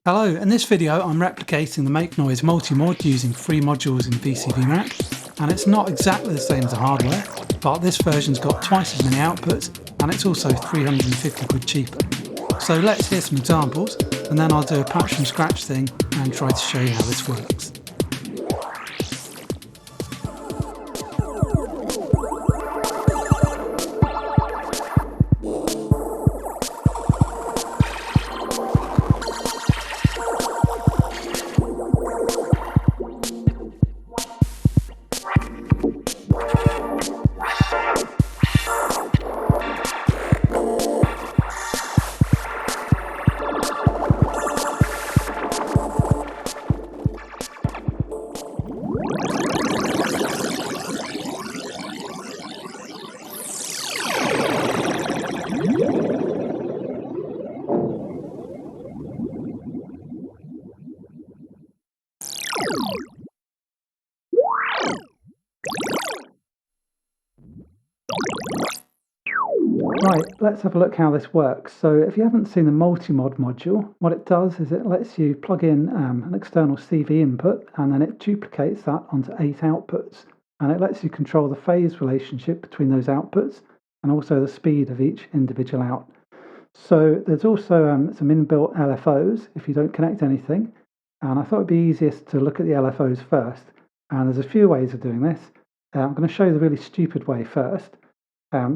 Hello, in this video I'm replicating the Make Noise MultiMod using 3 modules in VCV Rack, and it's not exactly the same as the hardware, but this version's got twice as many outputs and it's also 350 quid cheaper. So let's hear some examples and then I'll do a patch from scratch thing and try to show you how this works. Right, let's have a look how this works. So if you haven't seen the multi-mod module, what it does is it lets you plug in an external CV input and then it duplicates that onto 8 outputs. And it lets you control the phase relationship between those outputs and also the speed of each individual out. So there's also some inbuilt LFOs if you don't connect anything. And I thought it'd be easiest to look at the LFOs first. And there's a few ways of doing this. I'm going to show you the really stupid way first.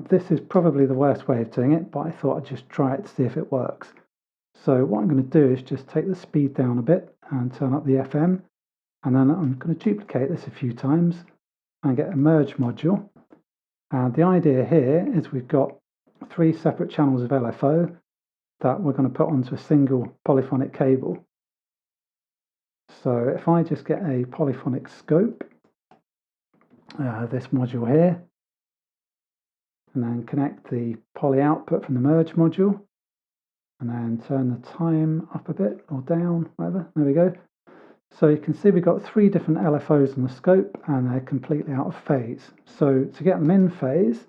This is probably the worst way of doing it, but I thought I'd just try it to see if it works. So what I'm going to do is just take the speed down a bit and turn up the FM, and then I'm going to duplicate this a few times and get a merge module. And the idea here is we've got 3 separate channels of LFO that we're going to put onto a single polyphonic cable. So if I just get a polyphonic scope, this module here, and then connect the poly output from the merge module, and then turn the time up a bit or down, whatever. There we go. So you can see we've got 3 different LFOs on the scope and they're completely out of phase. So to get them in phase,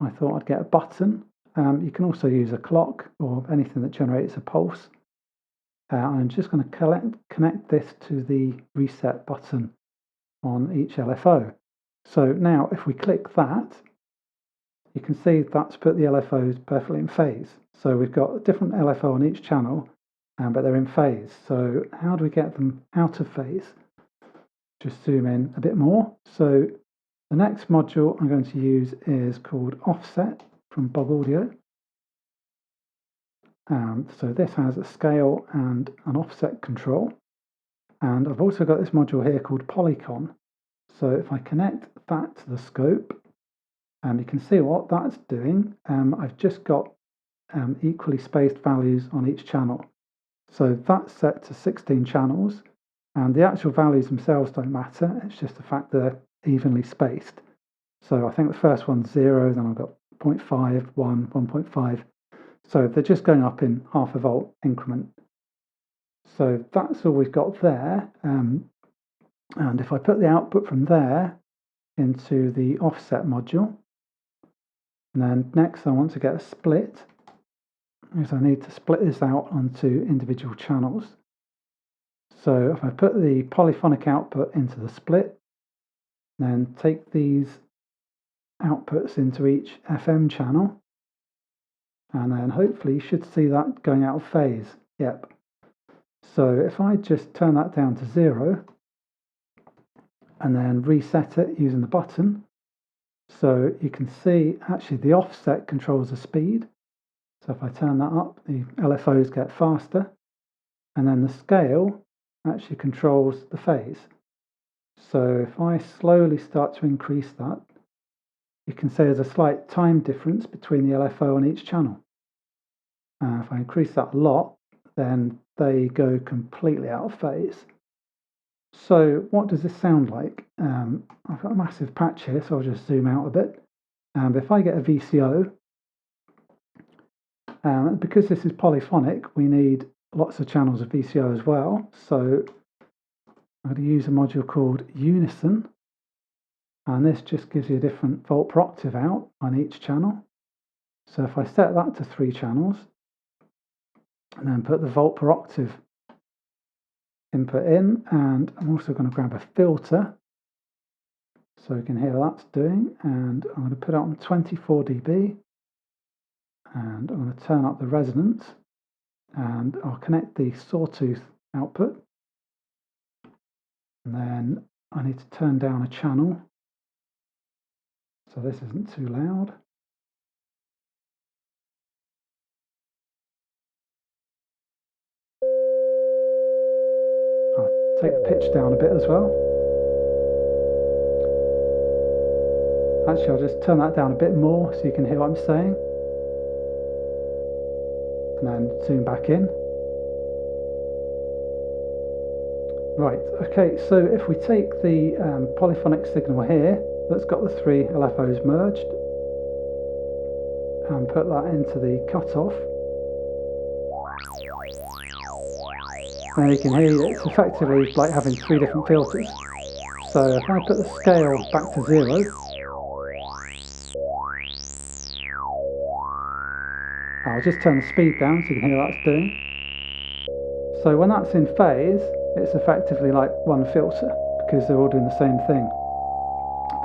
I thought I'd get a button. You can also use a clock or anything that generates a pulse. I'm just going to connect this to the reset button on each LFO. So now if we click that, you can see that's put the LFOs perfectly in phase. So we've got a different LFO on each channel, but they're in phase. So how do we get them out of phase? Just zoom in a bit more. So the next module I'm going to use is called offset from Bob Audio. So this has a scale and an offset control. And I've also got this module here called polyphonic. So if I connect that to the scope, you can see what that's doing. I've just got equally spaced values on each channel. So that's set to 16 channels, and the actual values themselves don't matter. It's just the fact they're evenly spaced. So I think the first one's 0, then I've got 0.5, 1, 1.5. So they're just going up in half a volt increment. So that's all we've got there. And if I put the output from there into the offset module, and then next I want to get a split, because I need to split this out onto individual channels. So if I put the polyphonic output into the split, then take these outputs into each FM channel, and then hopefully you should see that going out of phase. Yep. So if I just turn that down to 0, and then reset it using the button, so you can see actually the offset controls the speed. So if I turn that up, the LFOs get faster, and then the scale actually controls the phase. So if I slowly start to increase that, you can see there's a slight time difference between the LFO on each channel. If I increase that a lot, then they go completely out of phase. So what does this sound like? I've got a massive patch here, so I'll just zoom out a bit. If I get a VCO, because this is polyphonic, we need lots of channels of VCO as well. So I'm going to use a module called unison, and this just gives you a different volt per octave out on each channel. So if I set that to 3 channels, and then put the volt per octave input in, and I'm also going to grab a filter so we can hear what that's doing, and I'm going to put it on 24 dB, and I'm going to turn up the resonance, and I'll connect the sawtooth output, and then I need to turn down a channel so this isn't too loud. I'll take the pitch down a bit as well. Actually, I'll just turn that down a bit more so you can hear what I'm saying. And then zoom back in. Right, okay, so if we take the polyphonic signal here, that's got the three LFOs merged, and put that into the cutoff, and you can hear it's effectively like having three different filters. So if I put the scale back to 0, I'll just turn the speed down so you can hear what that's doing. So when that's in phase, it's effectively like one filter because they're all doing the same thing.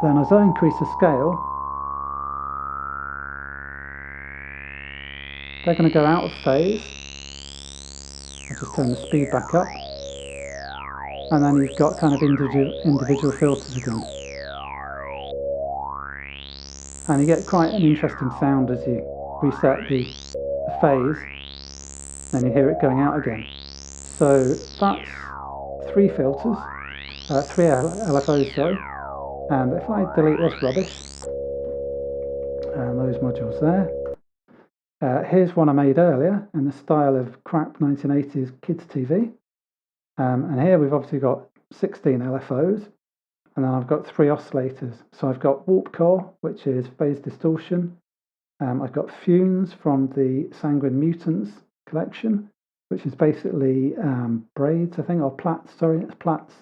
Then as I increase the scale, they're going to go out of phase. I'll just turn the speed back up. And then you've got kind of individual filters again. And you get quite an interesting sound as you reset the phase, then you hear it going out again. So that's three filters, three LFOs, sorry. And if I delete this rubbish, and those modules there, here's one I made earlier in the style of crap 1980s kids TV. And here we've obviously got 16 LFOs, and then I've got three oscillators. So I've got warp core, which is phase distortion. I've got funes from the Sanguine Mutants collection, which is basically braids, I think, or plaits, sorry, it's plaits.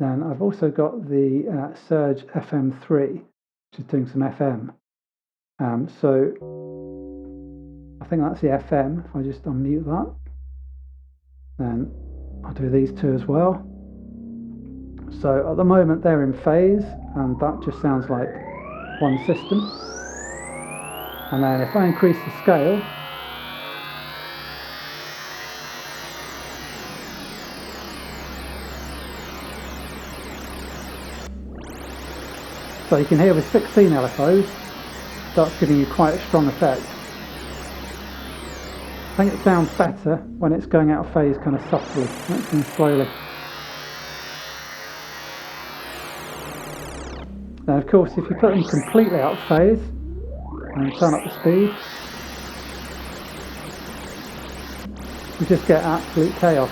Then I've also got the Surge FM3, which is doing some FM. So I think that's the FM. If I just unmute that, then I'll do these two as well. So at the moment they're in phase, and that just sounds like one system. And then if I increase the scale, so you can hear with 16 LFOs, that's giving you quite a strong effect. I think it sounds better when it's going out of phase kind of softly, and slowly. Now of course if you put them completely out of phase and turn up the speed, you just get absolute chaos.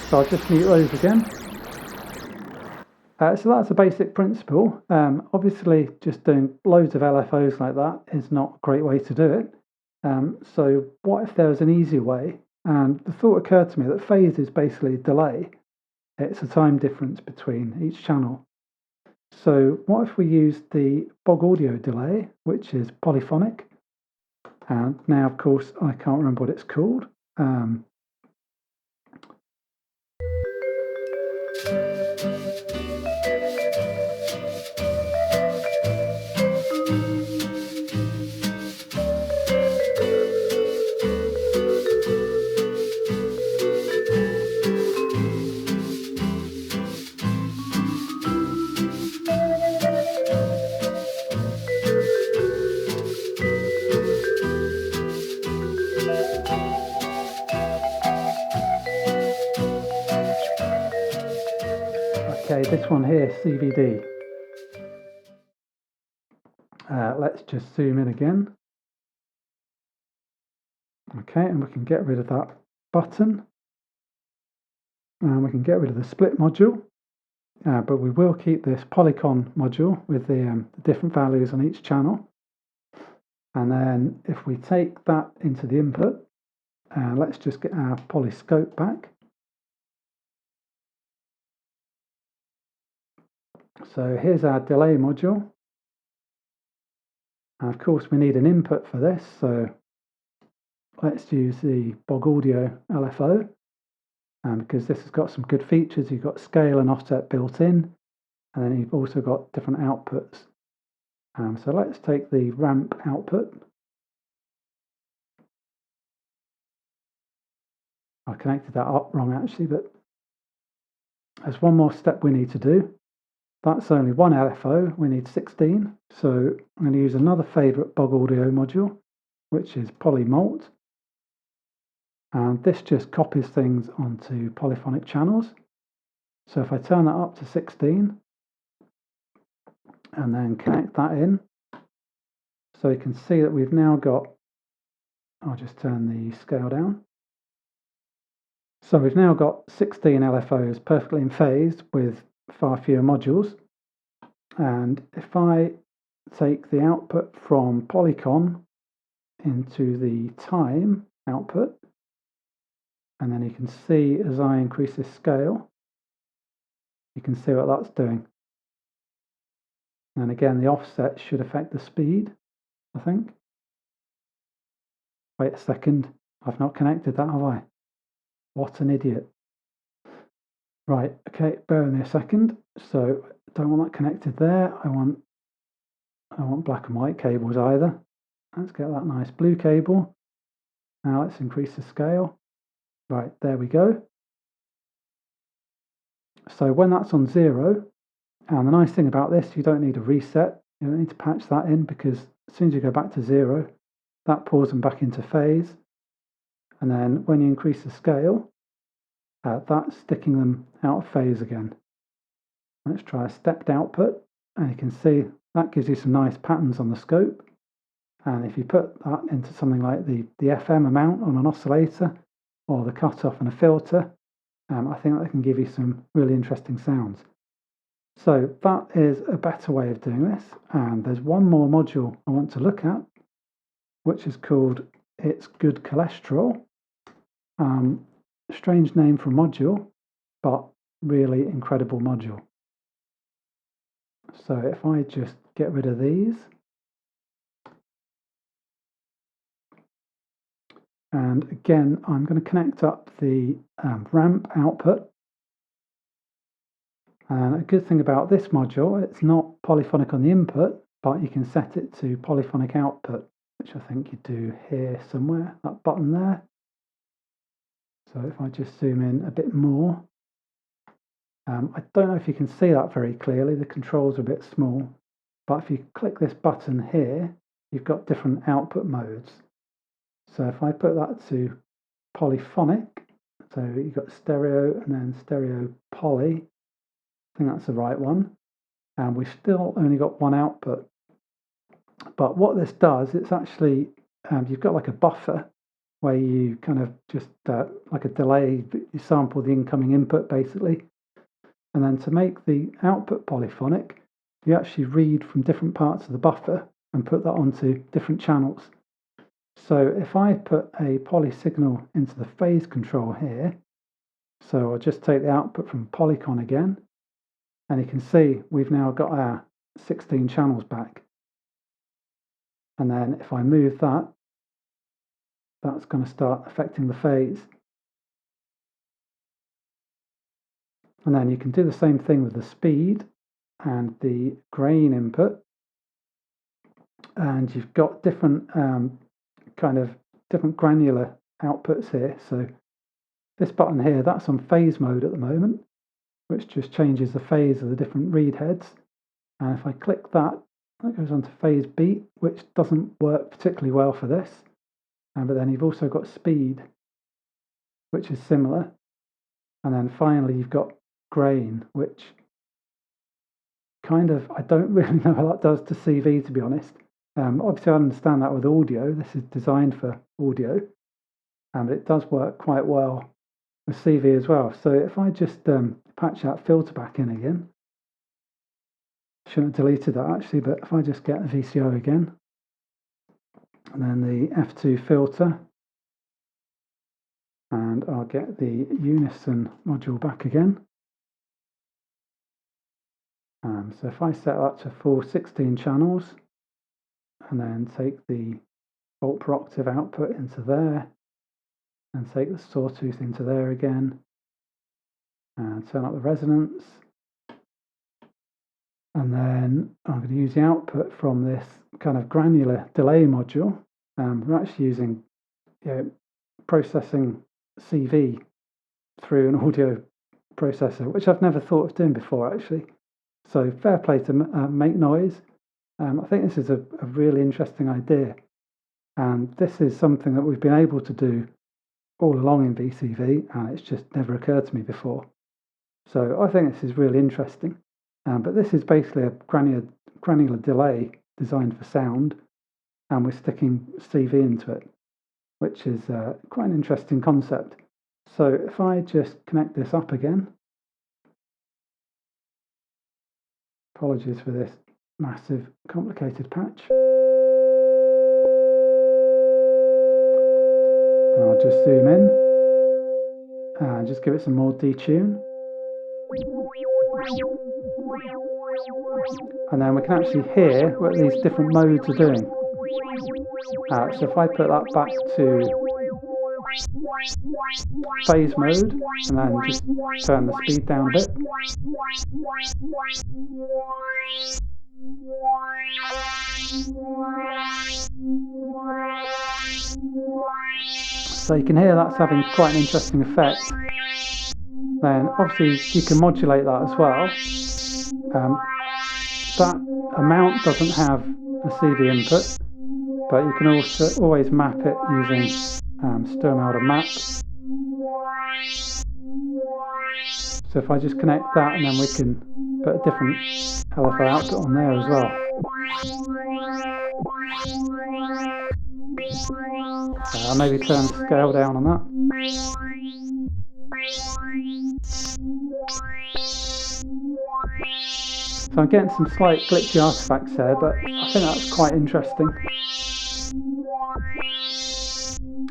So I'll just mute those again. So that's a basic principle. Obviously just doing loads of LFOs like that is not a great way to do it. So what if there was an easier way? And the thought occurred to me that phase is basically delay. It's a time difference between each channel. So what if we used the Bog Audio delay, which is polyphonic? And now, of course, I can't remember what it's called. Okay, this one here, CVD. Let's just zoom in again. Okay, and we can get rid of that button. And we can get rid of the split module. But we will keep this polygon module with the different values on each channel. And then if we take that into the input, let's just get our polyscope back. So here's our delay module. And of course we need an input for this, so let's use the Bog Audio LFO, because this has got some good features. You've got scale and offset built in, and then you've also got different outputs. So let's take the ramp output. I connected that up wrong actually, but there's one more step we need to do. That's only one LFO, we need 16. So I'm going to use another favourite Bog Audio module, which is polymult. And this just copies things onto polyphonic channels. So if I turn that up to 16, and then connect that in, so you can see that we've now got, I'll just turn the scale down. So we've now got 16 LFOs perfectly in phase with far fewer modules. And if I take the output from Polycon into the time output, and then you can see as I increase this scale, you can see what that's doing. And again, the offset should affect the speed, I think. Wait a second, I've not connected that, have I? What an idiot. Right, okay, bear with me a second. So I don't want that connected there. I want black and white cables either. Let's get that nice blue cable. Now let's increase the scale. Right, there we go. So when that's on 0, and the nice thing about this, you don't need a reset. You don't need to patch that in, because as soon as you go back to 0, that pulls them back into phase. And then when you increase the scale, that's sticking them out of phase again. Let's try a stepped output, and you can see that gives you some nice patterns on the scope. And if you put that into something like the FM amount on an oscillator, or the cutoff and a filter, I think that can give you some really interesting sounds. So that is a better way of doing this. And there's one more module I want to look at, which is called It's Good Cholesterol. Strange name for a module, but really incredible module. So if I just get rid of these, and again, I'm going to connect up the ramp output. And a good thing about this module, it's not polyphonic on the input, but you can set it to polyphonic output, which I think you do here somewhere, that button there. So if I just zoom in a bit more, I don't know if you can see that very clearly, the controls are a bit small, but if you click this button here, you've got different output modes. So if I put that to polyphonic, so you've got stereo and then stereo poly, I think that's the right one, and we've still only got one output. But what this does, it's actually, you've got like a buffer where you kind of just like a delay, you sample the incoming input basically. And then to make the output polyphonic, you actually read from different parts of the buffer and put that onto different channels. So if I put a poly signal into the phase control here, so I'll just take the output from Polycon again, and you can see we've now got our 16 channels back. And then if I move that, that's going to start affecting the phase. And then you can do the same thing with the speed and the grain input. And you've got different different granular outputs here. So this button here, that's on phase mode at the moment, which just changes the phase of the different read heads. And if I click that, that goes on to phase beat, which doesn't work particularly well for this. But then you've also got speed, which is similar. And then finally you've got grain, which kind of, I don't really know how that does to CV, to be honest. Obviously I understand that with audio, this is designed for audio, but it does work quite well with CV as well. So if I just patch that filter back in again, shouldn't have deleted that actually, but if I just get the VCO again, and then the F2 filter, and I'll get the unison module back again. So if I set that to full 16 channels, and then take the volt per octave output into there, and take the sawtooth into there again, and turn up the resonance. And then I'm going to use the output from this kind of granular delay module. We're actually using processing CV through an audio processor, which I've never thought of doing before, actually. So fair play to Make Noise. I think this is a really interesting idea. And this is something that we've been able to do all along in VCV, and it's just never occurred to me before. So I think this is really interesting. But this is basically a granular delay designed for sound, and we're sticking CV into it, which is quite an interesting concept. So if I just connect this up again, apologies for this massive complicated patch, and I'll just zoom in and just give it some more detune. And then we can actually hear what these different modes are doing. So if I put that back to phase mode and then just turn the speed down a bit. So you can hear that's having quite an interesting effect. Then obviously you can modulate that as well. That amount doesn't have a CV input, but you can also always map it using Stirmelder map. So if I just connect that, and then we can put a different LFO output on there as well. I'll maybe turn the scale down on that. So I'm getting some slight glitchy artifacts there, but I think that's quite interesting.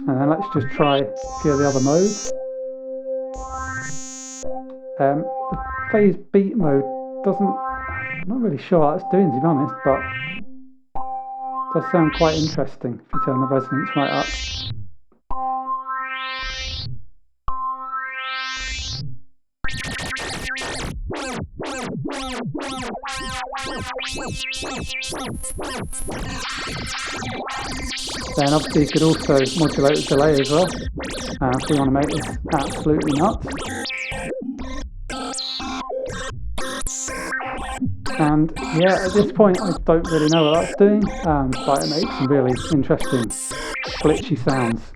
And then let's just try a few of the other modes. The phase beat mode I'm not really sure what that's doing, to be honest, but it does sound quite interesting if you turn the resonance right up. Then obviously you could also modulate the delay as well, if you want to make this absolutely nuts. And yeah, at this point I don't really know what that's doing, but it makes some really interesting glitchy sounds.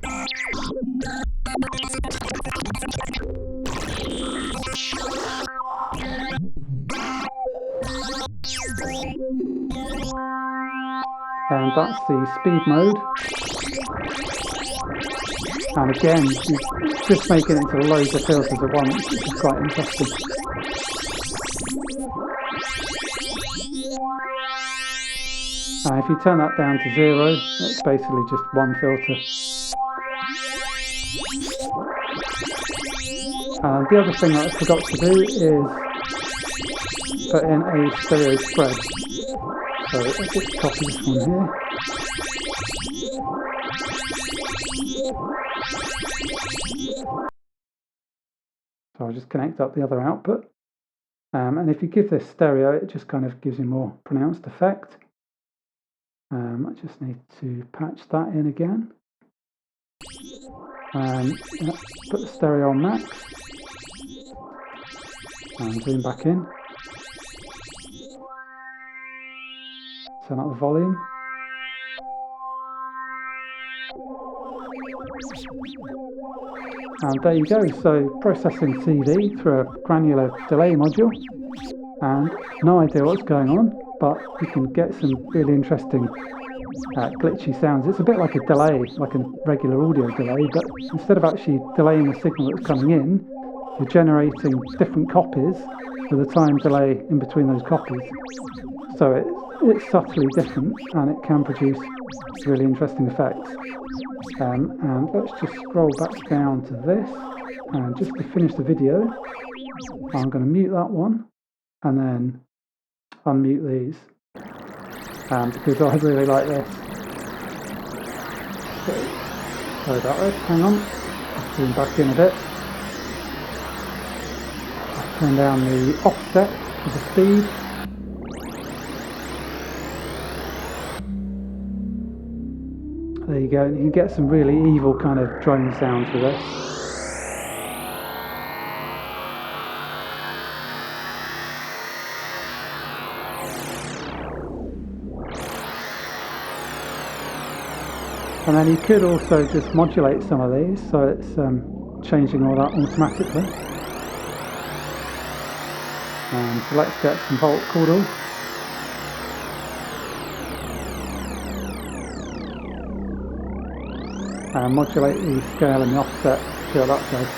And that's the speed mode. And again, you're just making it into loads of filters at once, which is quite interesting. If you turn that down to 0, it's basically just one filter. And the other thing that I forgot to do is put in a stereo spread. So let's just copy this one here. So I'll just connect up the other output. And if you give this stereo, it just kind of gives you a more pronounced effect. I just need to patch that in again. Put the stereo on max. And zoom back in. Turn up the volume. And there you go, so processing CV through a granular delay module, and no idea what's going on, but you can get some really interesting glitchy sounds. It's a bit like a delay, like a regular audio delay, but instead of actually delaying the signal that's coming in, you're generating different copies with a time delay in between those copies. So it's subtly different, and it can produce really interesting effects. And let's just scroll back down to this, and just to finish the video, I'm going to mute that one and then unmute these, because I really like this. Okay, sorry about this, hang on, I'll zoom back in a bit. I'll turn down the offset for the speed. There you go, you can get some really evil kind of drone sounds with this. And then you could also just modulate some of these, so it's changing all that automatically. So let's get some volt caudal. And modulate the scale and the offset, see how that does.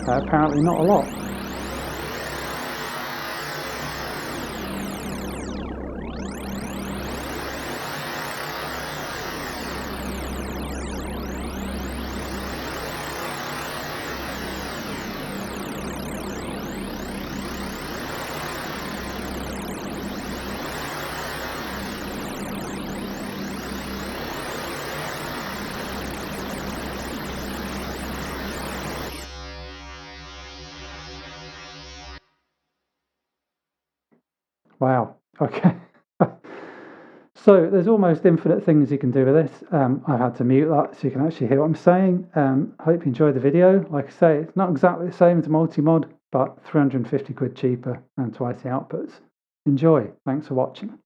Apparently not a lot. Wow, okay. So there's almost infinite things you can do with this. I've had to mute that so you can actually hear what I'm saying. Hope you enjoyed the video. Like I say, it's not exactly the same as a multi-mod, but 350 quid cheaper and twice the outputs. Enjoy. Thanks for watching.